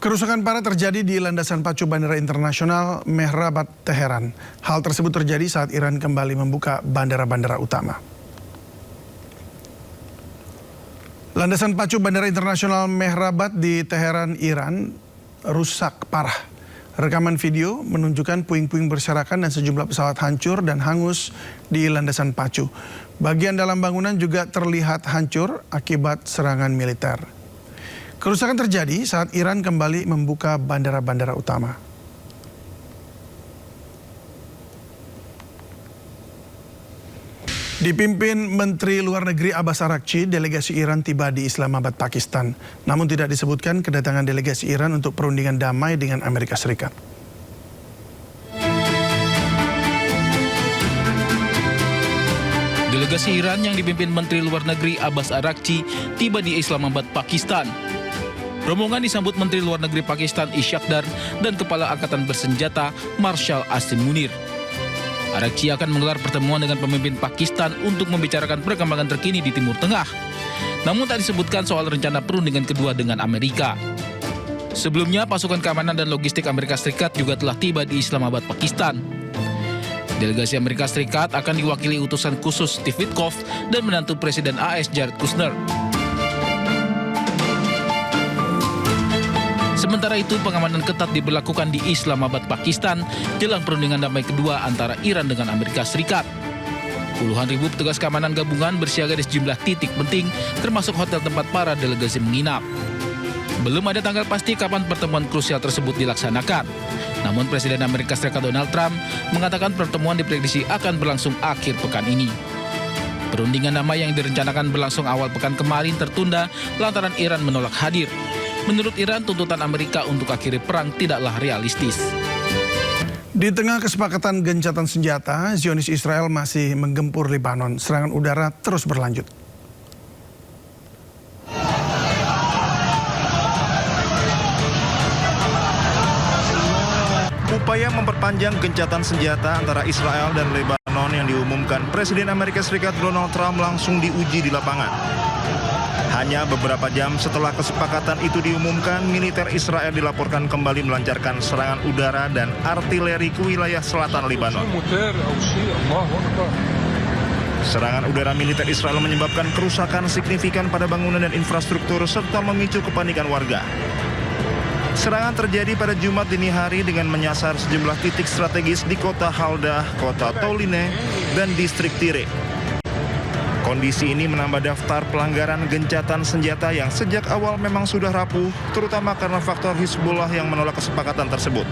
Kerusakan parah terjadi di landasan pacu Bandara Internasional Mehrabat, Teheran. Hal tersebut terjadi saat Iran kembali membuka bandara-bandara utama. Landasan pacu Bandara Internasional Mehrabat di Teheran, Iran rusak parah. Rekaman video menunjukkan puing-puing berserakan dan sejumlah pesawat hancur dan hangus di landasan pacu. Bagian dalam bangunan juga terlihat hancur akibat serangan militer. Kerusakan terjadi saat Iran kembali membuka bandara-bandara utama. Dipimpin Menteri Luar Negeri Abbas Araghchi, delegasi Iran tiba di Islamabad, Pakistan. Namun tidak disebutkan kedatangan delegasi Iran untuk perundingan damai dengan Amerika Serikat. Delegasi Iran yang dipimpin Menteri Luar Negeri Abbas Araghchi tiba di Islamabad, Pakistan. Rombongan disambut Menteri Luar Negeri Pakistan Ishaq Dar dan Kepala Angkatan Bersenjata Marshal Asim Munir. Araghchi akan menggelar pertemuan dengan pemimpin Pakistan untuk membicarakan perkembangan terkini di Timur Tengah. Namun tak disebutkan soal rencana perundingan kedua dengan Amerika. Sebelumnya, pasukan keamanan dan logistik Amerika Serikat juga telah tiba di Islamabad, Pakistan. Delegasi Amerika Serikat akan diwakili utusan khusus Steve Witkoff dan menantu Presiden AS Jared Kushner. Sementara itu, pengamanan ketat diberlakukan di Islamabad, Pakistan jelang perundingan damai kedua antara Iran dengan Amerika Serikat. Puluhan ribu petugas keamanan gabungan bersiaga di sejumlah titik penting, termasuk hotel tempat para delegasi menginap. Belum ada tanggal pasti kapan pertemuan krusial tersebut dilaksanakan. Namun Presiden Amerika Serikat Donald Trump mengatakan pertemuan diprediksi akan berlangsung akhir pekan ini. Perundingan damai yang direncanakan berlangsung awal pekan kemarin tertunda lantaran Iran menolak hadir. Menurut Iran, tuntutan Amerika untuk akhiri perang tidaklah realistis. Di tengah kesepakatan gencatan senjata, Zionis Israel masih menggempur Lebanon. Serangan udara terus berlanjut. Upaya memperpanjang gencatan senjata antara Israel dan Lebanon yang diumumkan Presiden Amerika Serikat Donald Trump langsung diuji di lapangan. Hanya beberapa jam setelah kesepakatan itu diumumkan, militer Israel dilaporkan kembali melancarkan serangan udara dan artileri ke wilayah selatan Lebanon. Serangan udara militer Israel menyebabkan kerusakan signifikan pada bangunan dan infrastruktur serta memicu kepanikan warga. Serangan terjadi pada Jumat dini hari dengan menyasar sejumlah titik strategis di kota Haldah, kota Tauline, dan distrik Tire. Kondisi ini menambah daftar pelanggaran gencatan senjata yang sejak awal memang sudah rapuh, terutama karena faktor Hizbullah yang menolak kesepakatan tersebut.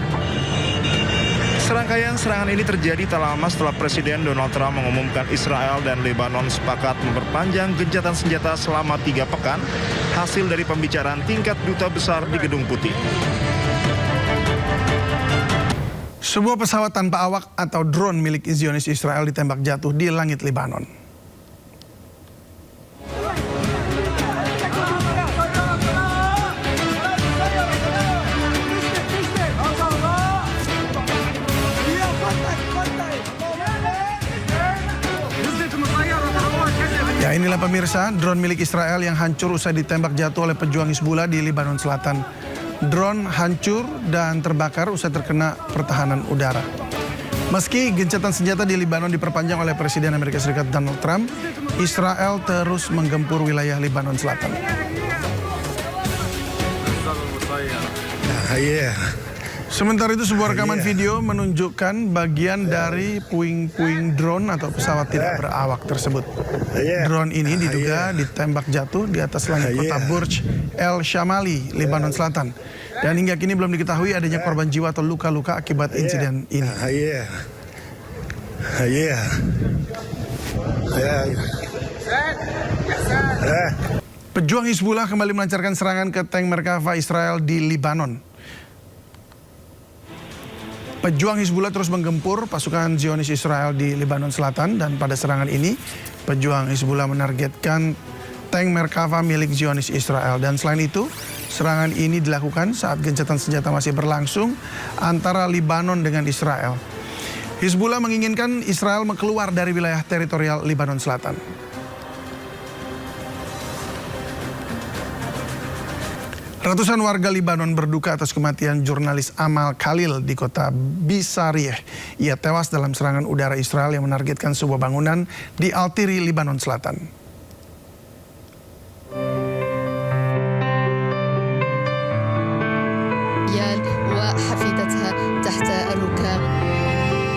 Serangkaian serangan ini terjadi tak lama setelah Presiden Donald Trump mengumumkan Israel dan Lebanon sepakat memperpanjang gencatan senjata selama 3 pekan, hasil dari pembicaraan tingkat duta besar di Gedung Putih. Sebuah pesawat tanpa awak atau drone milik Zionis Israel ditembak jatuh di langit Lebanon. Ya, inilah pemirsa, drone milik Israel yang hancur usai ditembak jatuh oleh pejuang Hizbullah di Lebanon Selatan. Drone hancur dan terbakar usai terkena pertahanan udara. Meski gencatan senjata di Lebanon diperpanjang oleh Presiden Amerika Serikat Donald Trump, Israel terus menggempur wilayah Lebanon Selatan. Sementara itu, sebuah rekaman video menunjukkan bagian dari puing-puing drone atau pesawat tidak berawak tersebut. Drone ini diduga ditembak jatuh di atas langit kota Burj El Shamali, Lebanon Selatan. Dan hingga kini belum diketahui adanya korban jiwa atau luka-luka akibat insiden ini. Pejuang Hizbullah kembali melancarkan serangan ke tank Merkava Israel di Lebanon. Pejuang Hizbullah terus menggempur pasukan Zionis Israel di Lebanon Selatan, dan pada serangan ini pejuang Hizbullah menargetkan tank Merkava milik Zionis Israel. Dan selain itu, serangan ini dilakukan saat gencatan senjata masih berlangsung antara Lebanon dengan Israel. Hizbullah menginginkan Israel keluar dari wilayah teritorial Lebanon Selatan. Ratusan warga Libanon berduka atas kematian jurnalis Amal Khalil di kota Bisarieh. Ia tewas dalam serangan udara Israel yang menargetkan sebuah bangunan di Altiri, Libanon Selatan.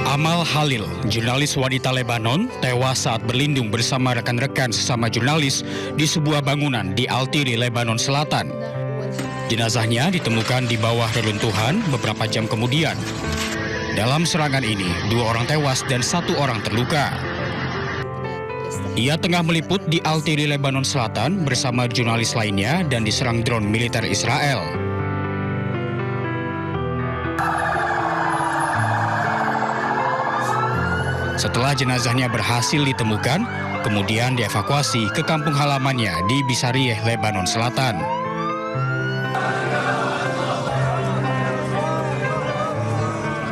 Amal Khalil, jurnalis wanita Lebanon, tewas saat berlindung bersama rekan-rekan sesama jurnalis di sebuah bangunan di Altiri, Lebanon Selatan. Jenazahnya ditemukan di bawah reruntuhan beberapa jam kemudian. Dalam serangan ini, 2 orang tewas dan 1 orang terluka. Ia tengah meliput di Altiri, Lebanon Selatan bersama jurnalis lainnya dan diserang drone militer Israel. Setelah jenazahnya berhasil ditemukan, kemudian dievakuasi ke kampung halamannya di Bisarieh, Lebanon Selatan.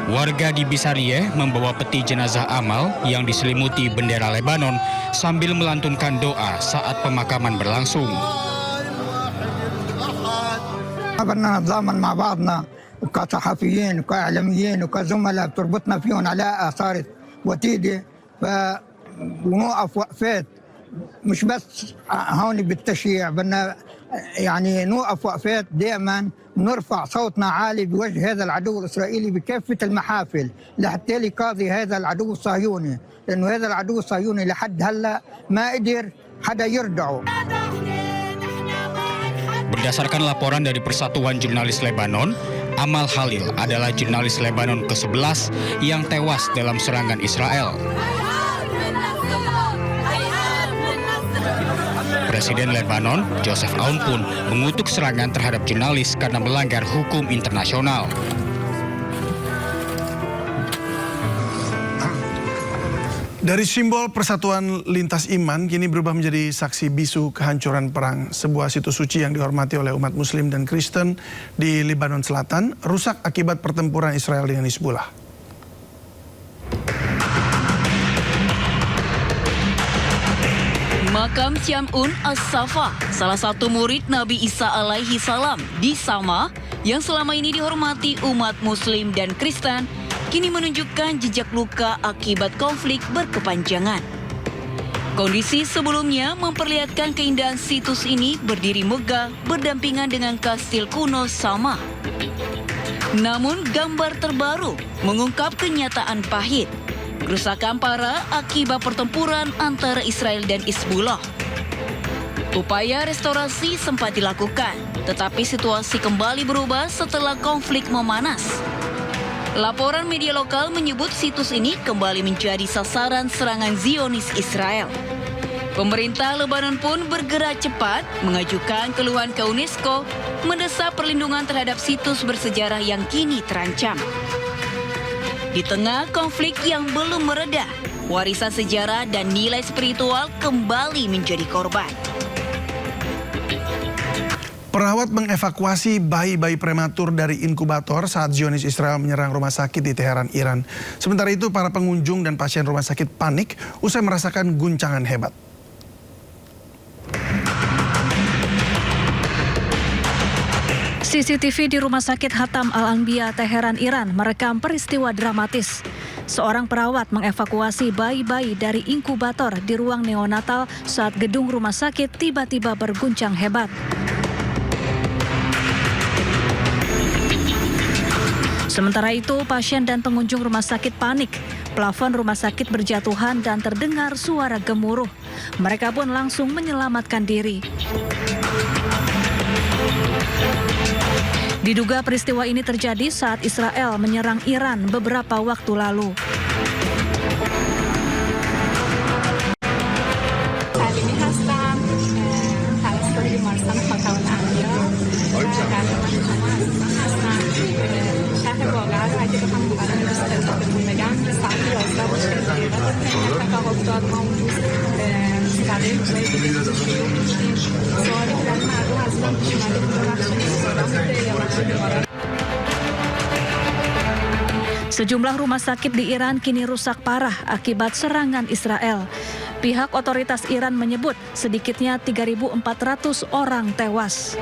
Warga di Bisarieh membawa peti jenazah Amal yang diselimuti bendera Lebanon sambil melantunkan doa saat pemakaman berlangsung. بدنا نتضامن مع بعضنا كصحفيين وكإعلاميين وكزملاء بتربطنا فيهم علاقة صارت وتيدة ونوقف وقفات مش بس هون بالتشييع بدنا يعني نوقف وقفات دائما نرفع صوتنا عالي بوجه هذا العدو الإسرائيلي بكافة المحافل لحتى لقاضي هذا العدو الصهيوني لأنه هذا العدو الصهيوني لحد هلا ما قدر حدا يردعه. Berdasarkan laporan dari Persatuan Jurnalis Lebanon, Amal Khalil adalah jurnalis Lebanon ke-11 yang tewas dalam serangan Israel. Presiden Lebanon, Joseph Aoun pun mengutuk serangan terhadap jurnalis karena melanggar hukum internasional. Dari simbol persatuan lintas iman kini berubah menjadi saksi bisu kehancuran perang. Sebuah situs suci yang dihormati oleh umat Muslim dan Kristen di Libanon Selatan rusak akibat pertempuran Israel dengan Hizbullah. Makam Syam'un As-Safa, salah satu murid Nabi Isa alaihi salam di Sama yang selama ini dihormati umat Muslim dan Kristen, kini menunjukkan jejak luka akibat konflik berkepanjangan. Kondisi sebelumnya memperlihatkan keindahan situs ini berdiri megah berdampingan dengan kastil kuno Sama. Namun gambar terbaru mengungkap kenyataan pahit. Kerusakan parah akibat pertempuran antara Israel dan Hizbullah. Upaya restorasi sempat dilakukan, tetapi situasi kembali berubah setelah konflik memanas. Laporan media lokal menyebut situs ini kembali menjadi sasaran serangan Zionis Israel. Pemerintah Lebanon pun bergerak cepat mengajukan keluhan ke UNESCO mendesak perlindungan terhadap situs bersejarah yang kini terancam. Di tengah konflik yang belum mereda, warisan sejarah dan nilai spiritual kembali menjadi korban. Perawat mengevakuasi bayi-bayi prematur dari inkubator saat Zionis Israel menyerang rumah sakit di Teheran, Iran. Sementara itu, para pengunjung dan pasien rumah sakit panik usai merasakan guncangan hebat. CCTV di Rumah Sakit Hatam Al-Anbiya, Teheran, Iran merekam peristiwa dramatis. Seorang perawat mengevakuasi bayi-bayi dari inkubator di ruang neonatal saat gedung rumah sakit tiba-tiba berguncang hebat. Sementara itu, pasien dan pengunjung rumah sakit panik. Plafon rumah sakit berjatuhan dan terdengar suara gemuruh. Mereka pun langsung menyelamatkan diri. Diduga peristiwa ini terjadi saat Israel menyerang Iran beberapa waktu lalu. Sejumlah rumah sakit di Iran kini rusak parah akibat serangan Israel. Pihak otoritas Iran menyebut sedikitnya 3.400 orang tewas.